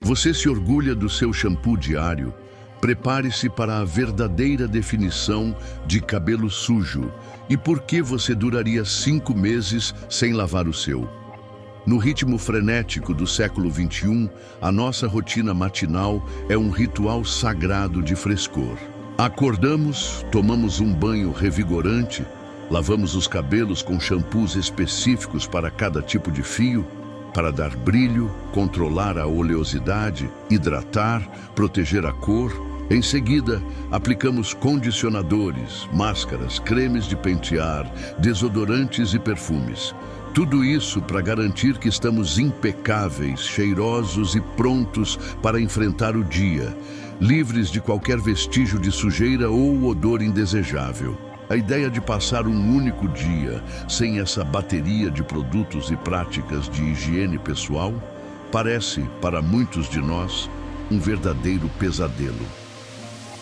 Você se orgulha do seu shampoo diário? Prepare-se para a verdadeira definição de cabelo sujo e por que você duraria 5 meses sem lavar o seu. No ritmo frenético do século XXI, a nossa rotina matinal é um ritual sagrado de frescor. Acordamos, tomamos um banho revigorante, lavamos os cabelos com shampoos específicos para cada tipo de fio, para dar brilho, controlar a oleosidade, hidratar, proteger a cor. Em seguida, aplicamos condicionadores, máscaras, cremes de pentear, desodorantes e perfumes. Tudo isso para garantir que estamos impecáveis, cheirosos e prontos para enfrentar o dia, livres de qualquer vestígio de sujeira ou odor indesejável. A ideia de passar um único dia sem essa bateria de produtos e práticas de higiene pessoal parece, para muitos de nós, um verdadeiro pesadelo.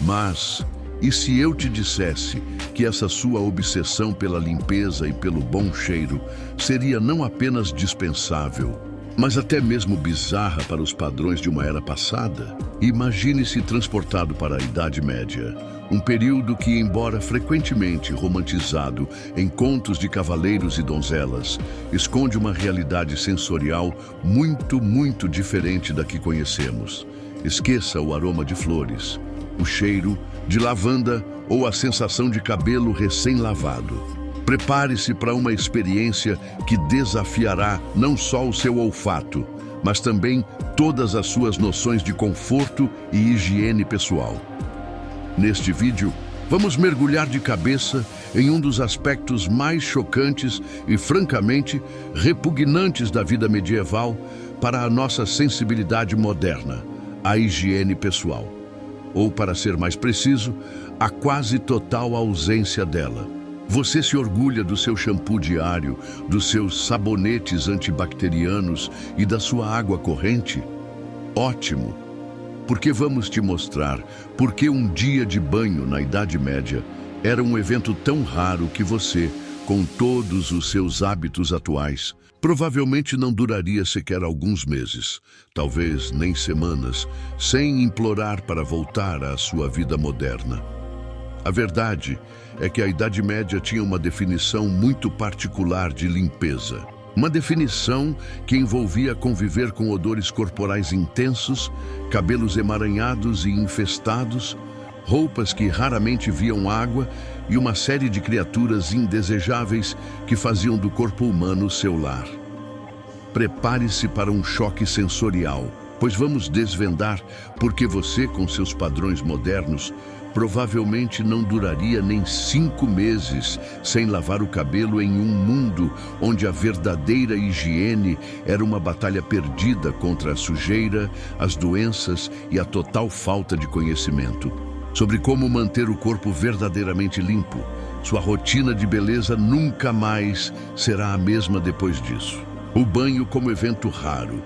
Mas, e se eu te dissesse que essa sua obsessão pela limpeza e pelo bom cheiro seria não apenas dispensável, mas até mesmo bizarra para os padrões de uma era passada? Imagine-se transportado para a Idade Média, um período que, embora frequentemente romantizado em contos de cavaleiros e donzelas, esconde uma realidade sensorial muito diferente da que conhecemos. Esqueça o aroma de flores, o cheiro de lavanda ou a sensação de cabelo recém-lavado. Prepare-se para uma experiência que desafiará não só o seu olfato, mas também todas as suas noções de conforto e higiene pessoal. Neste vídeo, vamos mergulhar de cabeça em um dos aspectos mais chocantes e, francamente, repugnantes da vida medieval para a nossa sensibilidade moderna, a higiene pessoal. Ou, para ser mais preciso, a quase total ausência dela. Você se orgulha do seu shampoo diário, dos seus sabonetes antibacterianos e da sua água corrente? Ótimo! Porque vamos te mostrar por que um dia de banho na Idade Média era um evento tão raro que você, com todos os seus hábitos atuais, provavelmente não duraria sequer alguns meses, talvez nem semanas, sem implorar para voltar à sua vida moderna. A verdade é que a Idade Média tinha uma definição muito particular de limpeza. Uma definição que envolvia conviver com odores corporais intensos, cabelos emaranhados e infestados, roupas que raramente viam água e uma série de criaturas indesejáveis que faziam do corpo humano seu lar. Prepare-se para um choque sensorial, pois vamos desvendar por que você, com seus padrões modernos, provavelmente não duraria nem 5 meses sem lavar o cabelo em um mundo onde a verdadeira higiene era uma batalha perdida contra a sujeira, as doenças e a total falta de conhecimento. Sobre como manter o corpo verdadeiramente limpo, sua rotina de beleza nunca mais será a mesma depois disso. O banho como evento raro,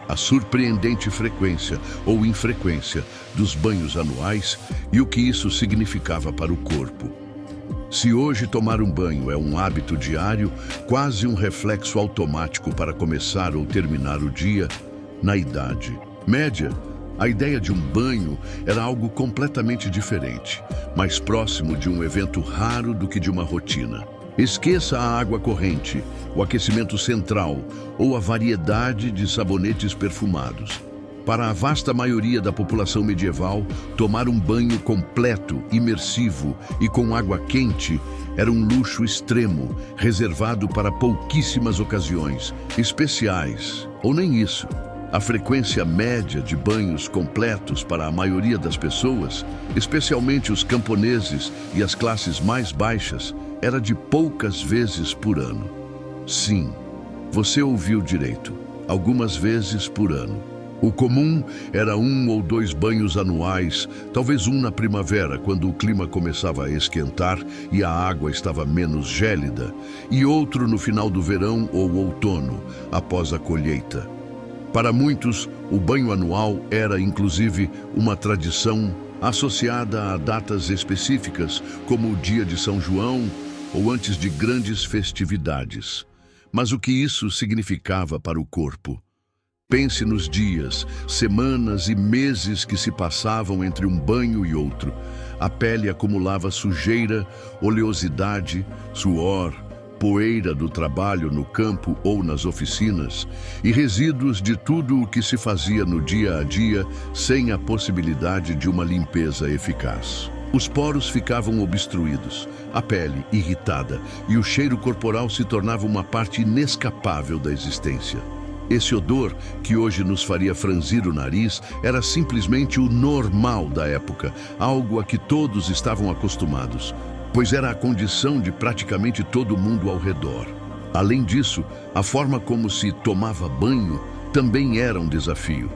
a surpreendente frequência ou infrequência dos banhos anuais e o que isso significava para o corpo. Se hoje tomar um banho é um hábito diário, quase um reflexo automático para começar ou terminar o dia, na Idade Média, a ideia de um banho era algo completamente diferente, mais próximo de um evento raro do que de uma rotina. Esqueça a água corrente, o aquecimento central ou a variedade de sabonetes perfumados. Para a vasta maioria da população medieval, tomar um banho completo, imersivo e com água quente era um luxo extremo, reservado para pouquíssimas ocasiões, especiais, ou nem isso. A frequência média de banhos completos para a maioria das pessoas, especialmente os camponeses e as classes mais baixas, era de poucas vezes por ano. Sim, você ouviu direito, algumas vezes por ano. O comum era 1 ou 2 banhos anuais, talvez um na primavera, quando o clima começava a esquentar e a água estava menos gélida, e outro no final do verão ou outono, após a colheita. Para muitos, o banho anual era, inclusive, uma tradição associada a datas específicas, como o dia de São João ou antes de grandes festividades. Mas o que isso significava para o corpo? Pense nos dias, semanas e meses que se passavam entre um banho e outro. A pele acumulava sujeira, oleosidade, suor, poeira do trabalho no campo ou nas oficinas e resíduos de tudo o que se fazia no dia a dia sem a possibilidade de uma limpeza eficaz. Os poros ficavam obstruídos, a pele irritada e o cheiro corporal se tornava uma parte inescapável da existência. Esse odor, que hoje nos faria franzir o nariz, era simplesmente o normal da época, algo a que todos estavam acostumados, pois era a condição de praticamente todo mundo ao redor. Além disso, a forma como se tomava banho também era um desafio.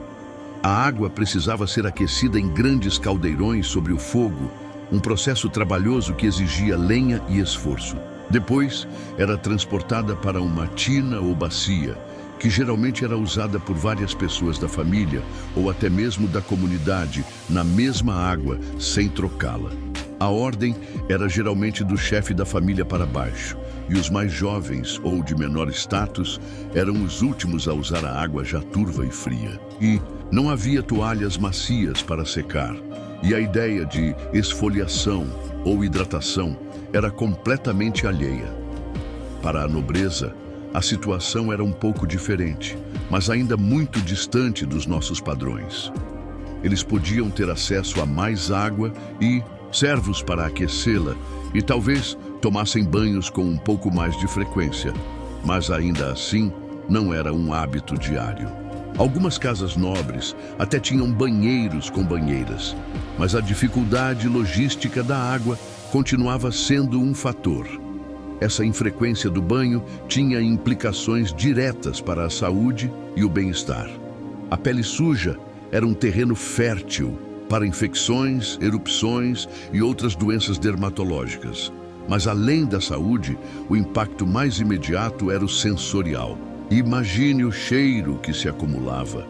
A água precisava ser aquecida em grandes caldeirões sobre o fogo, um processo trabalhoso que exigia lenha e esforço. Depois, era transportada para uma tina ou bacia, que geralmente era usada por várias pessoas da família ou até mesmo da comunidade, na mesma água, sem trocá-la. A ordem era geralmente do chefe da família para baixo, e os mais jovens ou de menor status eram os últimos a usar a água já turva e fria. E não havia toalhas macias para secar, e a ideia de esfoliação ou hidratação era completamente alheia. Para a nobreza, a situação era um pouco diferente, mas ainda muito distante dos nossos padrões. Eles podiam ter acesso a mais água e servos para aquecê-la, e talvez tomassem banhos com um pouco mais de frequência, mas ainda assim não era um hábito diário. Algumas casas nobres até tinham banheiros com banheiras, mas a dificuldade logística da água continuava sendo um fator. Essa infrequência do banho tinha implicações diretas para a saúde e o bem-estar. A pele suja era um terreno fértil para infecções, erupções e outras doenças dermatológicas. Mas além da saúde, o impacto mais imediato era o sensorial. Imagine o cheiro que se acumulava,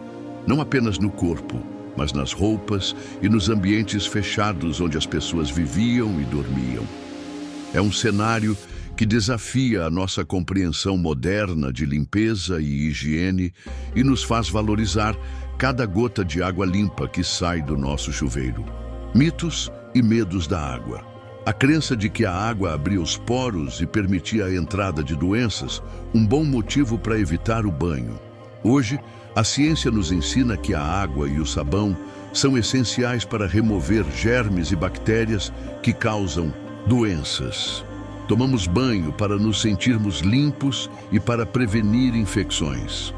não apenas no corpo, mas nas roupas e nos ambientes fechados onde as pessoas viviam e dormiam. É um cenário que desafia a nossa compreensão moderna de limpeza e higiene e nos faz valorizar cada gota de água limpa que sai do nosso chuveiro. Mitos e medos da água. A crença de que a água abria os poros e permitia a entrada de doenças, um bom motivo para evitar o banho. Hoje, a ciência nos ensina que a água e o sabão são essenciais para remover germes e bactérias que causam doenças. Tomamos banho para nos sentirmos limpos e para prevenir infecções.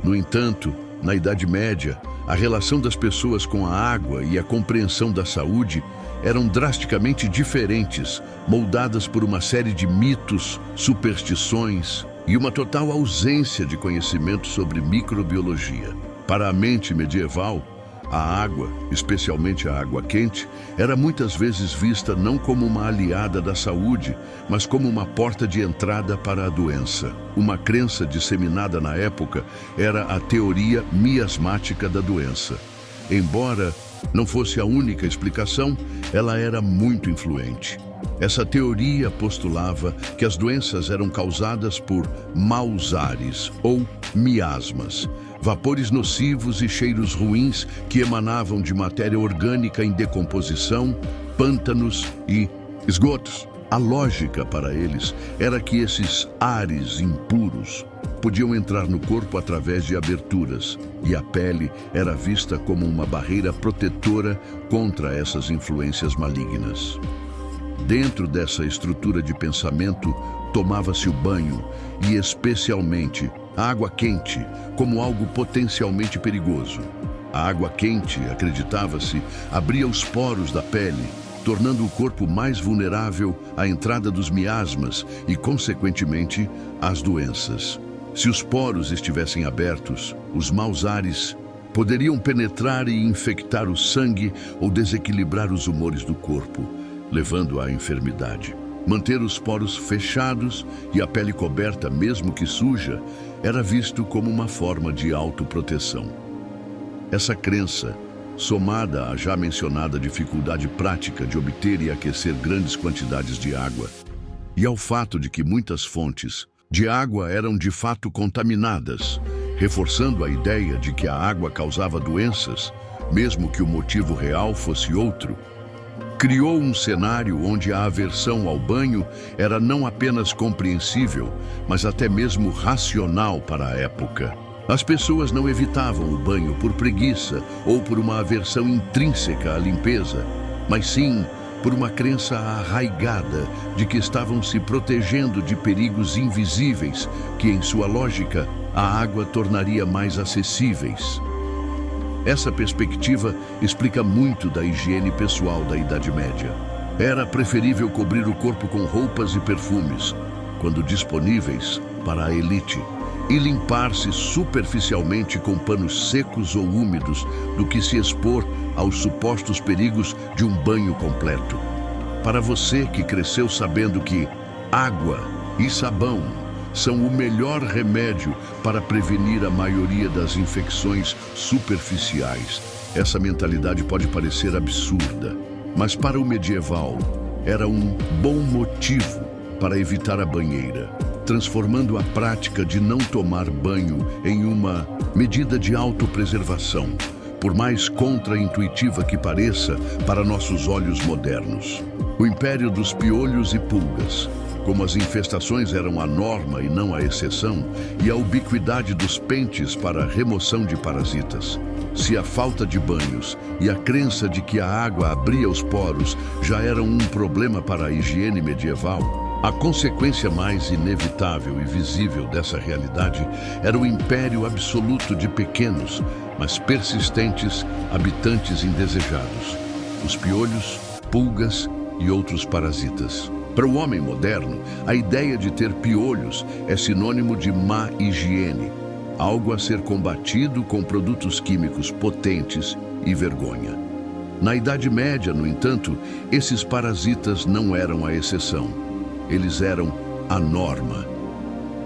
No entanto, na Idade Média, a relação das pessoas com a água e a compreensão da saúde eram drasticamente diferentes, moldadas por uma série de mitos, superstições e uma total ausência de conhecimento sobre microbiologia. Para a mente medieval, a água, especialmente a água quente, era muitas vezes vista não como uma aliada da saúde, mas como uma porta de entrada para a doença. Uma crença disseminada na época era a teoria miasmática da doença. Embora não fosse a única explicação, ela era muito influente. Essa teoria postulava que as doenças eram causadas por maus ares ou miasmas, vapores nocivos e cheiros ruins que emanavam de matéria orgânica em decomposição, pântanos e esgotos. A lógica para eles era que esses ares impuros podiam entrar no corpo através de aberturas, e a pele era vista como uma barreira protetora contra essas influências malignas. Dentro dessa estrutura de pensamento, tomava-se o banho, e especialmente a água quente, como algo potencialmente perigoso. A água quente, acreditava-se, abria os poros da pele, tornando o corpo mais vulnerável à entrada dos miasmas e, consequentemente, às doenças. Se os poros estivessem abertos, os maus ares poderiam penetrar e infectar o sangue ou desequilibrar os humores do corpo, levando à enfermidade. Manter os poros fechados e a pele coberta, mesmo que suja, era visto como uma forma de autoproteção. Essa crença, somada à já mencionada dificuldade prática de obter e aquecer grandes quantidades de água, e ao fato de que muitas fontes de água eram de fato contaminadas, reforçando a ideia de que a água causava doenças, mesmo que o motivo real fosse outro. Criou um cenário onde a aversão ao banho era não apenas compreensível, mas até mesmo racional para a época. As pessoas não evitavam o banho por preguiça ou por uma aversão intrínseca à limpeza, mas sim por uma crença arraigada de que estavam se protegendo de perigos invisíveis que, em sua lógica, a água tornaria mais acessíveis. Essa perspectiva explica muito da higiene pessoal da Idade Média. Era preferível cobrir o corpo com roupas e perfumes, quando disponíveis para a elite, e limpar-se superficialmente com panos secos ou úmidos do que se expor aos supostos perigos de um banho completo. Para você que cresceu sabendo que água e sabão são o melhor remédio para prevenir a maioria das infecções superficiais, essa mentalidade pode parecer absurda, mas para o medieval era um bom motivo para evitar a banheira, transformando a prática de não tomar banho em uma medida de autopreservação, por mais contra-intuitiva que pareça para nossos olhos modernos. O império dos piolhos e pulgas, como as infestações eram a norma e não a exceção, e a ubiquidade dos pentes para a remoção de parasitas. Se a falta de banhos e a crença de que a água abria os poros já eram um problema para a higiene medieval, a consequência mais inevitável e visível dessa realidade era o império absoluto de pequenos, mas persistentes habitantes indesejados: os piolhos, pulgas e outros parasitas. Para o homem moderno, a ideia de ter piolhos é sinônimo de má higiene, algo a ser combatido com produtos químicos potentes e vergonha. Na Idade Média, no entanto, esses parasitas não eram a exceção. Eles eram a norma.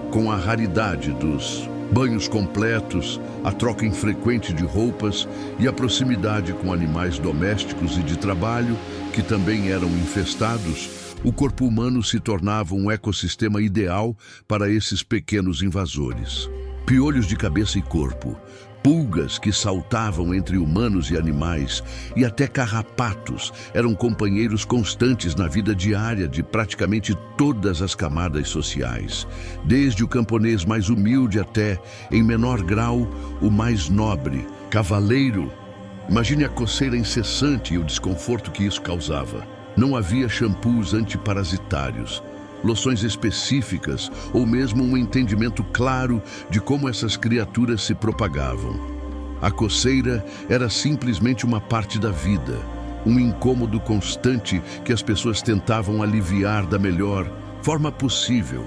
Com a raridade dos banhos completos, a troca infrequente de roupas e a proximidade com animais domésticos e de trabalho, que também eram infestados, o corpo humano se tornava um ecossistema ideal para esses pequenos invasores. Piolhos de cabeça e corpo, pulgas que saltavam entre humanos e animais e até carrapatos eram companheiros constantes na vida diária de praticamente todas as camadas sociais, desde o camponês mais humilde até, em menor grau, o mais nobre, cavaleiro. Imagine a coceira incessante e o desconforto que isso causava. Não havia shampoos antiparasitários, loções específicas ou mesmo um entendimento claro de como essas criaturas se propagavam. A coceira era simplesmente uma parte da vida, um incômodo constante que as pessoas tentavam aliviar da melhor forma possível,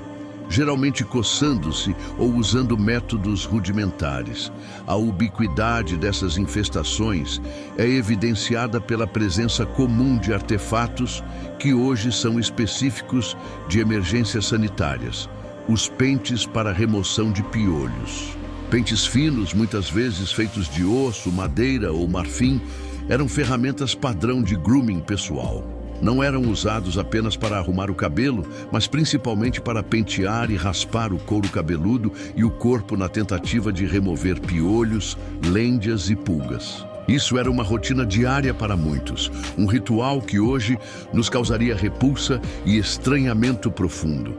geralmente coçando-se ou usando métodos rudimentares. A ubiquidade dessas infestações é evidenciada pela presença comum de artefatos que hoje são específicos de emergências sanitárias: os pentes para remoção de piolhos. Pentes finos, muitas vezes feitos de osso, madeira ou marfim, eram ferramentas padrão de grooming pessoal. Não eram usados apenas para arrumar o cabelo, mas principalmente para pentear e raspar o couro cabeludo e o corpo na tentativa de remover piolhos, lêndias e pulgas. Isso era uma rotina diária para muitos, um ritual que hoje nos causaria repulsa e estranhamento profundo.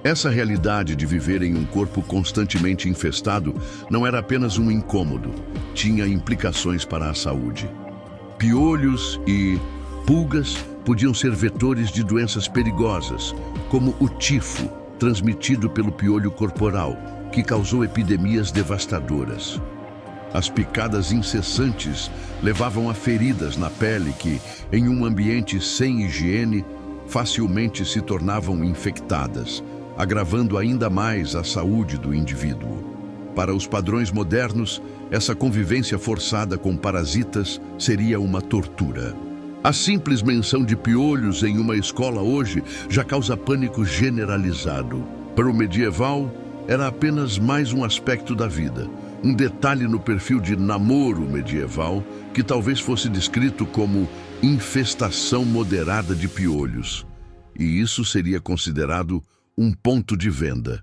Essa realidade de viver em um corpo constantemente infestado não era apenas um incômodo, tinha implicações para a saúde. Piolhos e pulgas podiam ser vetores de doenças perigosas, como o tifo, transmitido pelo piolho corporal, que causou epidemias devastadoras. As picadas incessantes levavam a feridas na pele que, em um ambiente sem higiene, facilmente se tornavam infectadas, agravando ainda mais a saúde do indivíduo. Para os padrões modernos, essa convivência forçada com parasitas seria uma tortura. A simples menção de piolhos em uma escola hoje já causa pânico generalizado. Para o medieval, era apenas mais um aspecto da vida, um detalhe no perfil de namoro medieval que talvez fosse descrito como infestação moderada de piolhos. E isso seria considerado um ponto de venda.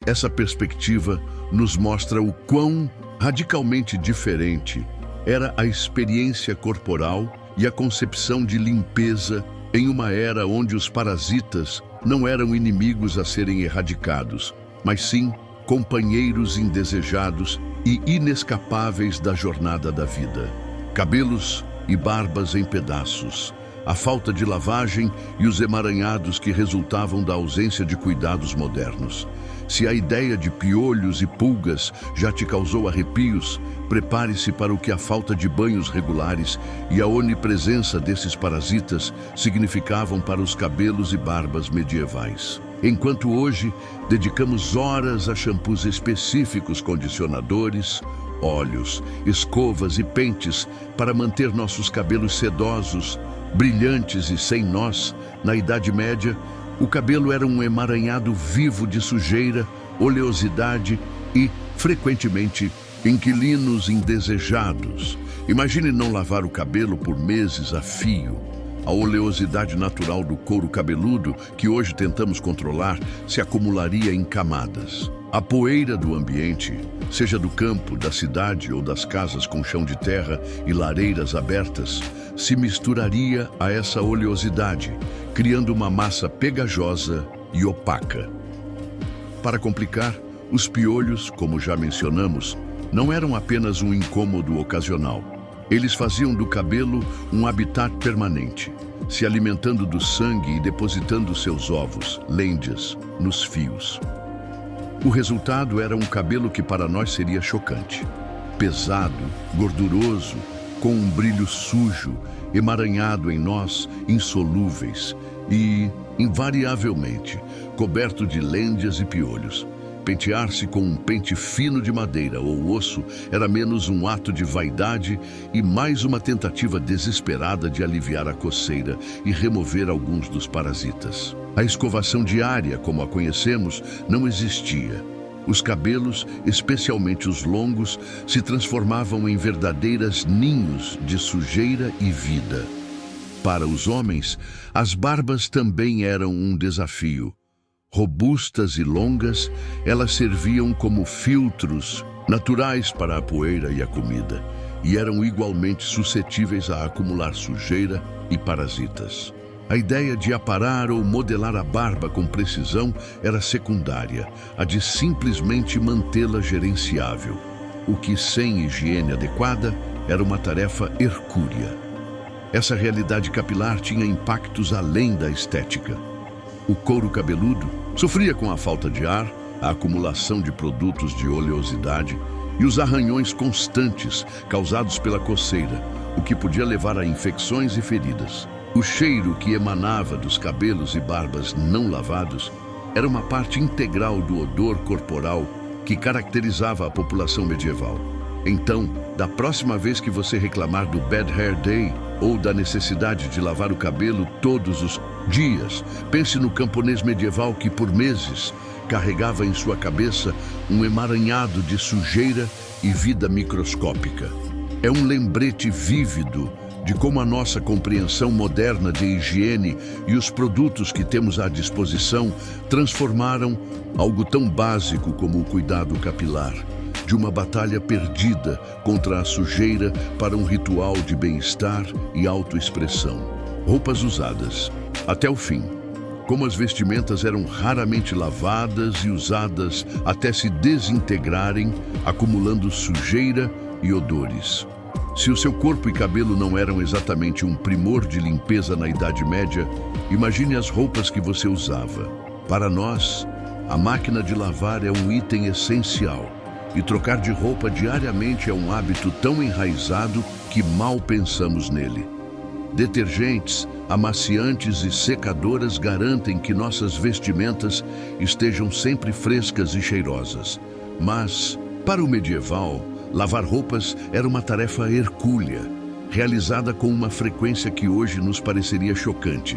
Essa perspectiva nos mostra o quão radicalmente diferente era a experiência corporal e a concepção de limpeza em uma era onde os parasitas não eram inimigos a serem erradicados, mas sim companheiros indesejados e inescapáveis da jornada da vida. Cabelos e barbas em pedaços, a falta de lavagem e os emaranhados que resultavam da ausência de cuidados modernos. Se a ideia de piolhos e pulgas já te causou arrepios, prepare-se para o que a falta de banhos regulares e a onipresença desses parasitas significavam para os cabelos e barbas medievais. Enquanto hoje dedicamos horas a shampoos específicos, condicionadores, óleos, escovas e pentes para manter nossos cabelos sedosos, brilhantes e sem nós, na Idade Média, o cabelo era um emaranhado vivo de sujeira, oleosidade e, frequentemente, inquilinos indesejados. Imagine não lavar o cabelo por meses a fio. A oleosidade natural do couro cabeludo, que hoje tentamos controlar, se acumularia em camadas. A poeira do ambiente, seja do campo, da cidade ou das casas com chão de terra e lareiras abertas, se misturaria a essa oleosidade, criando uma massa pegajosa e opaca. Para complicar, os piolhos, como já mencionamos, não eram apenas um incômodo ocasional. Eles faziam do cabelo um habitat permanente, se alimentando do sangue e depositando seus ovos, lêndias, nos fios. O resultado era um cabelo que para nós seria chocante. Pesado, gorduroso, com um brilho sujo, emaranhado em nós, insolúveis e, invariavelmente, coberto de lêndias e piolhos. Pentear-se com um pente fino de madeira ou osso era menos um ato de vaidade e mais uma tentativa desesperada de aliviar a coceira e remover alguns dos parasitas. A escovação diária, como a conhecemos, não existia. Os cabelos, especialmente os longos, se transformavam em verdadeiras ninhos de sujeira e vida. Para os homens, as barbas também eram um desafio. Robustas e longas, elas serviam como filtros naturais para a poeira e a comida, e eram igualmente suscetíveis a acumular sujeira e parasitas. A ideia de aparar ou modelar a barba com precisão era secundária, a de simplesmente mantê-la gerenciável, o que, sem higiene adequada, era uma tarefa hercúlea. Essa realidade capilar tinha impactos além da estética. O couro cabeludo sofria com a falta de ar, a acumulação de produtos de oleosidade e os arranhões constantes causados pela coceira, o que podia levar a infecções e feridas. O cheiro que emanava dos cabelos e barbas não lavados era uma parte integral do odor corporal que caracterizava a população medieval. Então, da próxima vez que você reclamar do Bad Hair Day ou da necessidade de lavar o cabelo todos os dias, pense no camponês medieval que por meses carregava em sua cabeça um emaranhado de sujeira e vida microscópica. É um lembrete vívido de como a nossa compreensão moderna de higiene e os produtos que temos à disposição transformaram algo tão básico como o cuidado capilar, de uma batalha perdida contra a sujeira para um ritual de bem-estar e autoexpressão. Roupas usadas até o fim. Como as vestimentas eram raramente lavadas e usadas até se desintegrarem, acumulando sujeira e odores. Se o seu corpo e cabelo não eram exatamente um primor de limpeza na Idade Média, imagine as roupas que você usava. Para nós, a máquina de lavar é um item essencial, e trocar de roupa diariamente é um hábito tão enraizado que mal pensamos nele. Detergentes, amaciantes e secadoras garantem que nossas vestimentas estejam sempre frescas e cheirosas. Mas, para o medieval, lavar roupas era uma tarefa hercúlea, realizada com uma frequência que hoje nos pareceria chocante,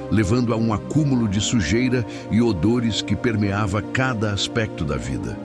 levando a um acúmulo de sujeira e odores que permeava cada aspecto da vida.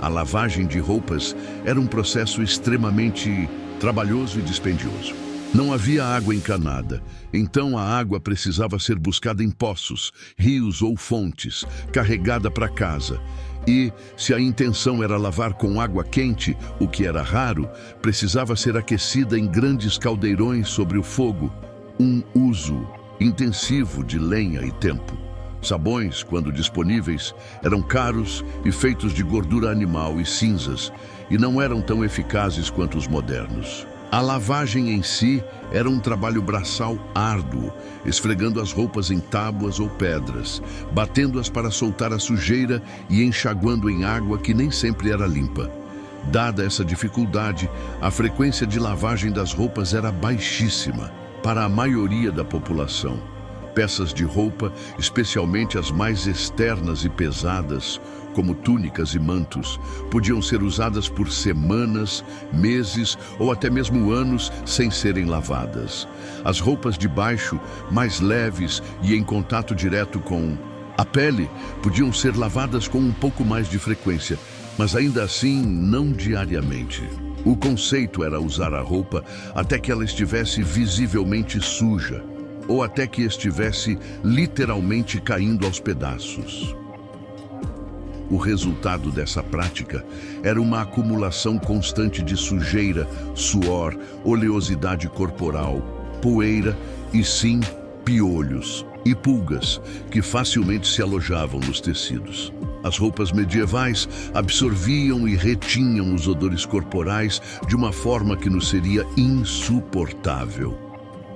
A lavagem de roupas era um processo extremamente trabalhoso e dispendioso. Não havia água encanada, então a água precisava ser buscada em poços, rios ou fontes, carregada para casa. E, se a intenção era lavar com água quente, o que era raro, precisava ser aquecida em grandes caldeirões sobre o fogo, um uso intensivo de lenha e tempo. Sabões, quando disponíveis, eram caros e feitos de gordura animal e cinzas, e não eram tão eficazes quanto os modernos. A lavagem em si era um trabalho braçal árduo, esfregando as roupas em tábuas ou pedras, batendo-as para soltar a sujeira e enxaguando em água que nem sempre era limpa. Dada essa dificuldade, a frequência de lavagem das roupas era baixíssima para a maioria da população. Peças de roupa, especialmente as mais externas e pesadas, como túnicas e mantos, podiam ser usadas por semanas, meses ou até mesmo anos sem serem lavadas. As roupas de baixo, mais leves e em contato direto com a pele, podiam ser lavadas com um pouco mais de frequência, mas ainda assim não diariamente. O conceito era usar a roupa até que ela estivesse visivelmente suja, ou até que estivesse literalmente caindo aos pedaços. O resultado dessa prática era uma acumulação constante de sujeira, suor, oleosidade corporal, poeira e, sim, piolhos e pulgas que facilmente se alojavam nos tecidos. As roupas medievais absorviam e retinham os odores corporais de uma forma que nos seria insuportável.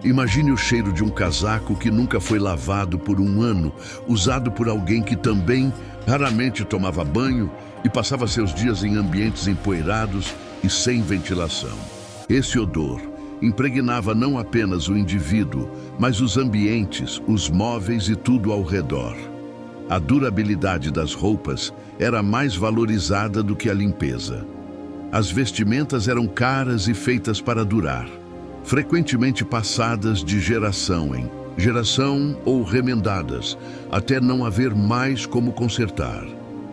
Imagine o cheiro de um casaco que nunca foi lavado por um ano, usado por alguém que também raramente tomava banho e passava seus dias em ambientes empoeirados e sem ventilação. Esse odor impregnava não apenas o indivíduo, mas os ambientes, os móveis e tudo ao redor. A durabilidade das roupas era mais valorizada do que a limpeza. As vestimentas eram caras e feitas para durar, frequentemente passadas de geração em geração ou remendadas, até não haver mais como consertar.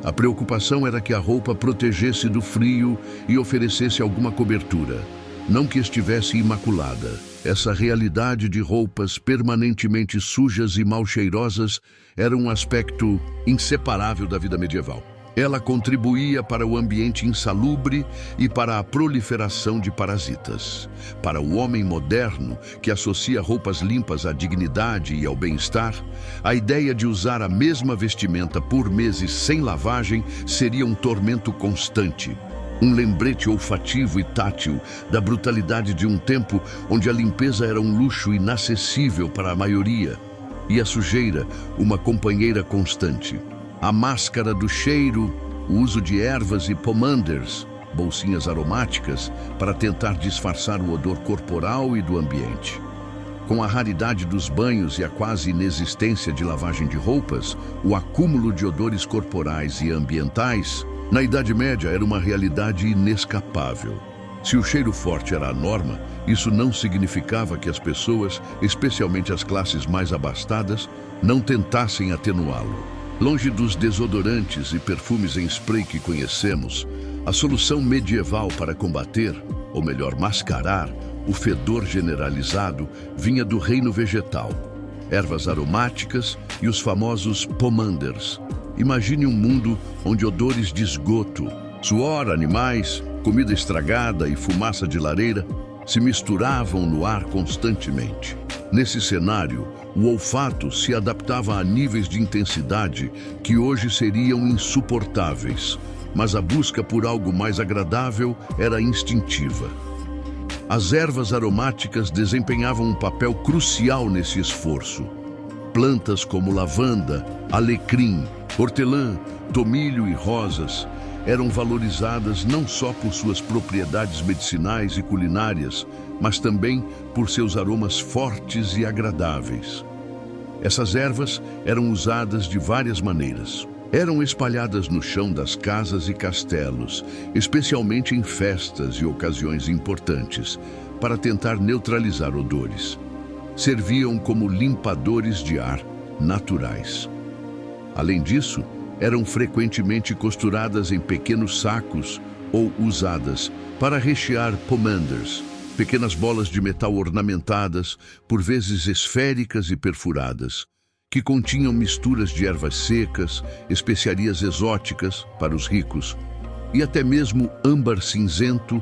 A preocupação era que a roupa protegesse do frio e oferecesse alguma cobertura, não que estivesse imaculada. Essa realidade de roupas permanentemente sujas e mal cheirosas era um aspecto inseparável da vida medieval. Ela contribuía para o ambiente insalubre e para a proliferação de parasitas. Para o homem moderno, que associa roupas limpas à dignidade e ao bem-estar, a ideia de usar a mesma vestimenta por meses sem lavagem seria um tormento constante. Um lembrete olfativo e tátil da brutalidade de um tempo onde a limpeza era um luxo inacessível para a maioria e a sujeira uma companheira constante. A máscara do cheiro, o uso de ervas e pomanders, bolsinhas aromáticas, para tentar disfarçar o odor corporal e do ambiente. Com a raridade dos banhos e a quase inexistência de lavagem de roupas, o acúmulo de odores corporais e ambientais, na Idade Média era uma realidade inescapável. Se o cheiro forte era a norma, isso não significava que as pessoas, especialmente as classes mais abastadas, não tentassem atenuá-lo. Longe dos desodorantes e perfumes em spray que conhecemos, a solução medieval para combater, ou melhor, mascarar, o fedor generalizado vinha do reino vegetal, ervas aromáticas e os famosos pomanders. Imagine um mundo onde odores de esgoto, suor, animais, comida estragada e fumaça de lareira se misturavam no ar constantemente. Nesse cenário, o olfato se adaptava a níveis de intensidade que hoje seriam insuportáveis, mas a busca por algo mais agradável era instintiva. As ervas aromáticas desempenhavam um papel crucial nesse esforço. Plantas como lavanda, alecrim, hortelã, tomilho e rosas eram valorizadas não só por suas propriedades medicinais e culinárias, mas também por seus aromas fortes e agradáveis. Essas ervas eram usadas de várias maneiras. Eram espalhadas no chão das casas e castelos, especialmente em festas e ocasiões importantes, para tentar neutralizar odores. Serviam como limpadores de ar naturais. Além disso, eram frequentemente costuradas em pequenos sacos ou usadas para rechear pomanders, pequenas bolas de metal ornamentadas, por vezes esféricas e perfuradas, que continham misturas de ervas secas, especiarias exóticas para os ricos e até mesmo âmbar cinzento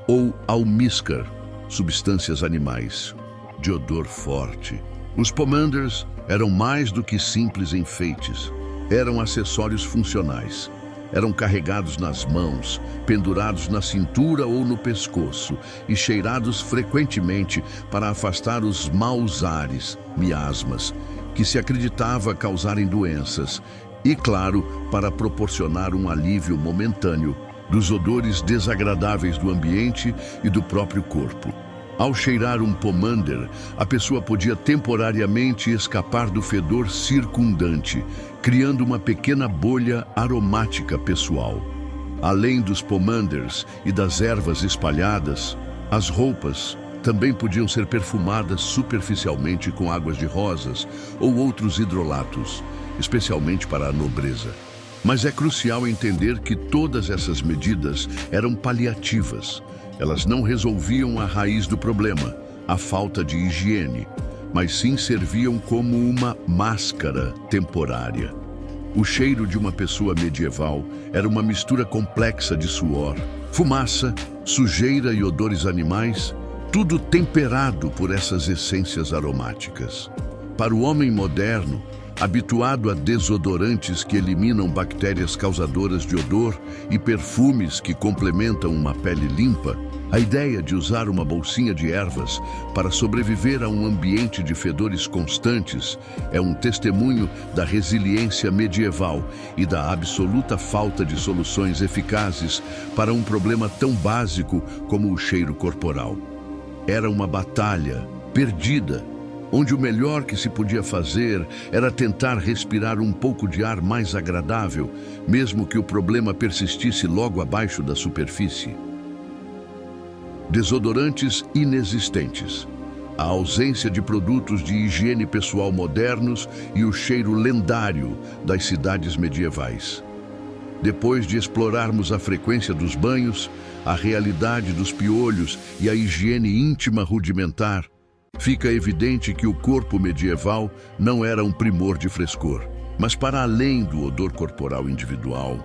ou almíscar, substâncias animais de odor forte. Os pomanders eram mais do que simples enfeites, eram acessórios funcionais. Eram carregados nas mãos, pendurados na cintura ou no pescoço e cheirados frequentemente para afastar os maus ares, miasmas, que se acreditava causarem doenças e, claro, para proporcionar um alívio momentâneo dos odores desagradáveis do ambiente e do próprio corpo. Ao cheirar um pomander, a pessoa podia temporariamente escapar do fedor circundante, criando uma pequena bolha aromática pessoal. Além dos pomanders e das ervas espalhadas, as roupas também podiam ser perfumadas superficialmente com águas de rosas ou outros hidrolatos, especialmente para a nobreza. Mas é crucial entender que todas essas medidas eram paliativas. Elas não resolviam a raiz do problema, a falta de higiene, mas sim serviam como uma máscara temporária. O cheiro de uma pessoa medieval era uma mistura complexa de suor, fumaça, sujeira e odores animais, tudo temperado por essas essências aromáticas. Para o homem moderno, habituado a desodorantes que eliminam bactérias causadoras de odor e perfumes que complementam uma pele limpa, a ideia de usar uma bolsinha de ervas para sobreviver a um ambiente de fedores constantes é um testemunho da resiliência medieval e da absoluta falta de soluções eficazes para um problema tão básico como o cheiro corporal. Era uma batalha perdida, onde o melhor que se podia fazer era tentar respirar um pouco de ar mais agradável, mesmo que o problema persistisse logo abaixo da superfície. Desodorantes inexistentes, a ausência de produtos de higiene pessoal modernos e o cheiro lendário das cidades medievais. Depois de explorarmos a frequência dos banhos, a realidade dos piolhos e a higiene íntima rudimentar, fica evidente que o corpo medieval não era um primor de frescor. Mas para além do odor corporal individual,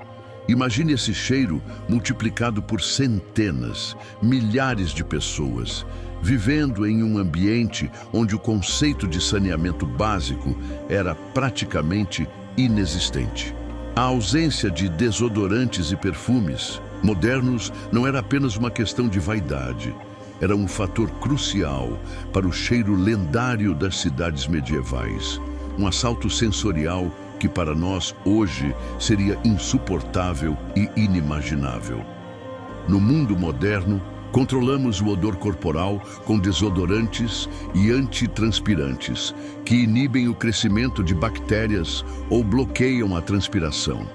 imagine esse cheiro multiplicado por centenas, milhares de pessoas, vivendo em um ambiente onde o conceito de saneamento básico era praticamente inexistente. A ausência de desodorantes e perfumes modernos não era apenas uma questão de vaidade, era um fator crucial para o cheiro lendário das cidades medievais, um assalto sensorial que para nós hoje seria insuportável e inimaginável. No mundo moderno, controlamos o odor corporal com desodorantes e antitranspirantes, que inibem o crescimento de bactérias ou bloqueiam a transpiração.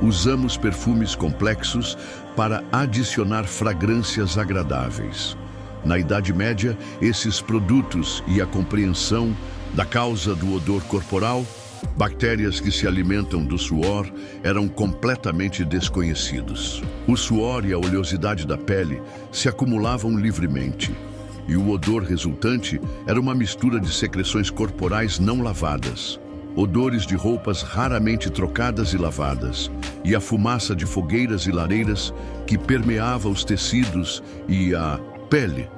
Usamos perfumes complexos para adicionar fragrâncias agradáveis. Na Idade Média, esses produtos e a compreensão da causa do odor corporal, bactérias que se alimentam do suor, eram completamente desconhecidos. O suor e a oleosidade da pele se acumulavam livremente, e o odor resultante era uma mistura de secreções corporais não lavadas, odores de roupas raramente trocadas e lavadas, e a fumaça de fogueiras e lareiras que permeava os tecidos e a pele.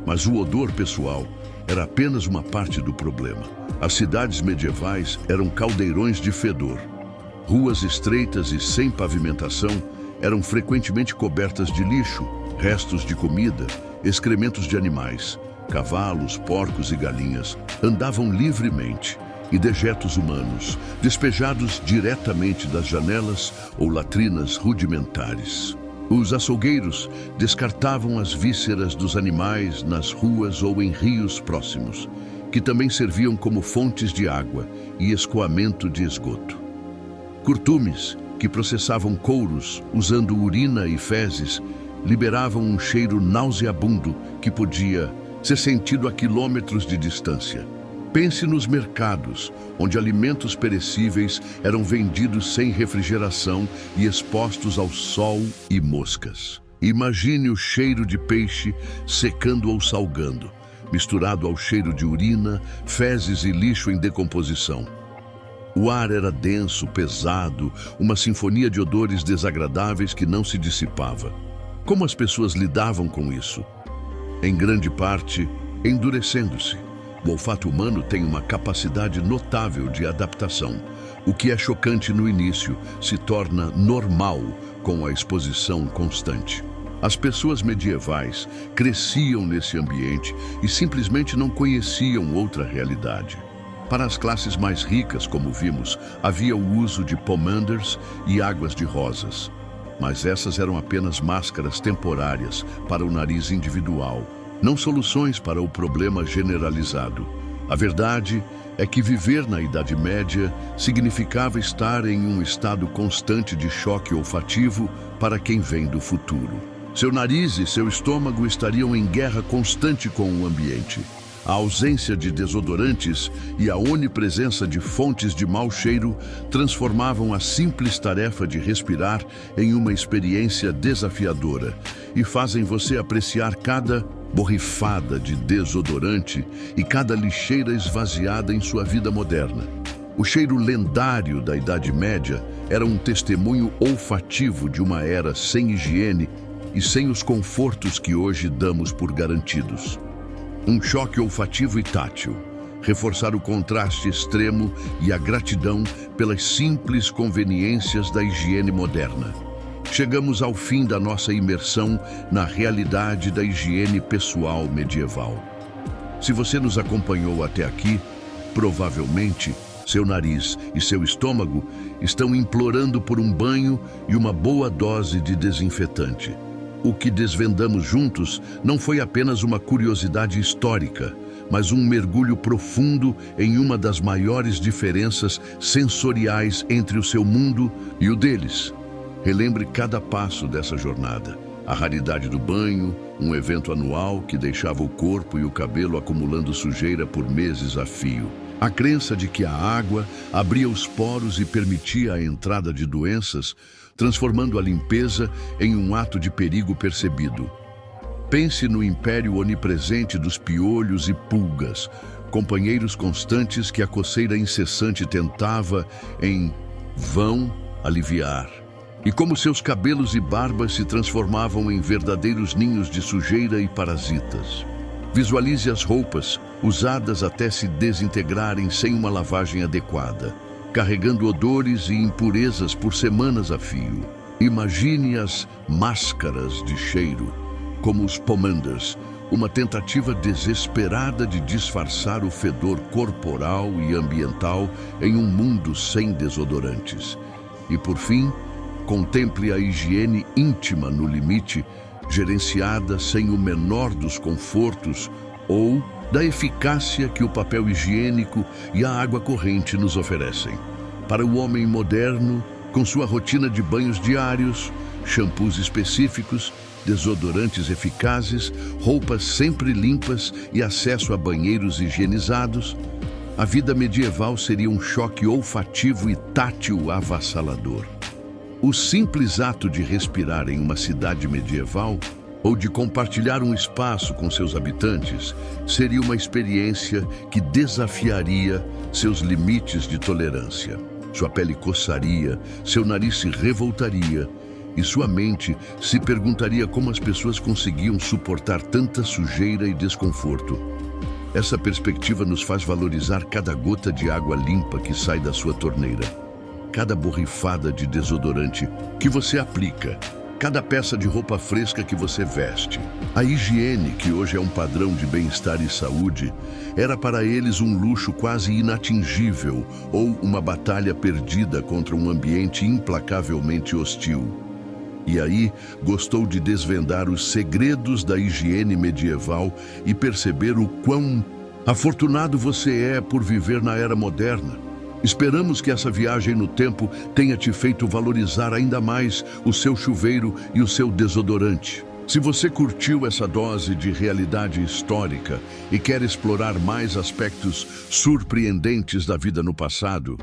Mas o odor pessoal era apenas uma parte do problema. As cidades medievais eram caldeirões de fedor. Ruas estreitas e sem pavimentação eram frequentemente cobertas de lixo, restos de comida, excrementos de animais. Cavalos, porcos e galinhas andavam livremente, e dejetos humanos, despejados diretamente das janelas ou latrinas rudimentares. Os açougueiros descartavam as vísceras dos animais nas ruas ou em rios próximos, que também serviam como fontes de água e escoamento de esgoto. Curtumes, que processavam couros usando urina e fezes, liberavam um cheiro nauseabundo que podia ser sentido a quilômetros de distância. Pense nos mercados, onde alimentos perecíveis eram vendidos sem refrigeração e expostos ao sol e moscas. Imagine o cheiro de peixe secando ou salgando, misturado ao cheiro de urina, fezes e lixo em decomposição. O ar era denso, pesado, uma sinfonia de odores desagradáveis que não se dissipava. Como as pessoas lidavam com isso? Em grande parte, endurecendo-se. O olfato humano tem uma capacidade notável de adaptação. O que é chocante no início se torna normal com a exposição constante. As pessoas medievais cresciam nesse ambiente e simplesmente não conheciam outra realidade. Para as classes mais ricas, como vimos, havia o uso de pomanders e águas de rosas. Mas essas eram apenas máscaras temporárias para o nariz individual, não soluções para o problema generalizado. A verdade é que viver na Idade Média significava estar em um estado constante de choque olfativo para quem vem do futuro. Seu nariz e seu estômago estariam em guerra constante com o ambiente. A ausência de desodorantes e a onipresença de fontes de mau cheiro transformavam a simples tarefa de respirar em uma experiência desafiadora e fazem você apreciar cada borrifada de desodorante e cada lixeira esvaziada em sua vida moderna. O cheiro lendário da Idade Média era um testemunho olfativo de uma era sem higiene e sem os confortos que hoje damos por garantidos. Um choque olfativo e tátil, reforçar o contraste extremo e a gratidão pelas simples conveniências da higiene moderna. Chegamos ao fim da nossa imersão na realidade da higiene pessoal medieval. Se você nos acompanhou até aqui, provavelmente seu nariz e seu estômago estão implorando por um banho e uma boa dose de desinfetante. O que desvendamos juntos não foi apenas uma curiosidade histórica, mas um mergulho profundo em uma das maiores diferenças sensoriais entre o seu mundo e o deles. Relembre cada passo dessa jornada. A raridade do banho, um evento anual que deixava o corpo e o cabelo acumulando sujeira por meses a fio. A crença de que a água abria os poros e permitia a entrada de doenças, transformando a limpeza em um ato de perigo percebido. Pense no império onipresente dos piolhos e pulgas, companheiros constantes que a coceira incessante tentava, em vão, aliviar. E como seus cabelos e barbas se transformavam em verdadeiros ninhos de sujeira e parasitas. Visualize as roupas, usadas até se desintegrarem sem uma lavagem adequada, carregando odores e impurezas por semanas a fio. Imagine as máscaras de cheiro, como os pomanders, uma tentativa desesperada de disfarçar o fedor corporal e ambiental em um mundo sem desodorantes. E por fim, contemple a higiene íntima no limite, gerenciada sem o menor dos confortos ou da eficácia que o papel higiênico e a água corrente nos oferecem. Para o homem moderno, com sua rotina de banhos diários, shampoos específicos, desodorantes eficazes, roupas sempre limpas e acesso a banheiros higienizados, a vida medieval seria um choque olfativo e tátil avassalador. O simples ato de respirar em uma cidade medieval ou de compartilhar um espaço com seus habitantes seria uma experiência que desafiaria seus limites de tolerância. Sua pele coçaria, seu nariz se revoltaria e sua mente se perguntaria como as pessoas conseguiam suportar tanta sujeira e desconforto. Essa perspectiva nos faz valorizar cada gota de água limpa que sai da sua torneira, cada borrifada de desodorante que você aplica, cada peça de roupa fresca que você veste. A higiene, que hoje é um padrão de bem-estar e saúde, era para eles um luxo quase inatingível ou uma batalha perdida contra um ambiente implacavelmente hostil. E aí, gostou de desvendar os segredos da higiene medieval e perceber o quão afortunado você é por viver na era moderna. Esperamos que essa viagem no tempo tenha te feito valorizar ainda mais o seu chuveiro e o seu desodorante. Se você curtiu essa dose de realidade histórica e quer explorar mais aspectos surpreendentes da vida no passado,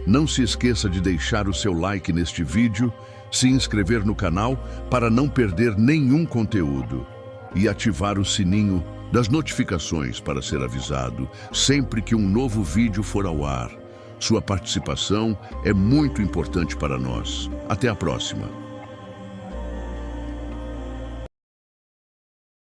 não se esqueça de deixar o seu like neste vídeo, se inscrever no canal para não perder nenhum conteúdo e ativar o sininho das notificações para ser avisado sempre que um novo vídeo for ao ar. Sua participação é muito importante para nós. Até a próxima!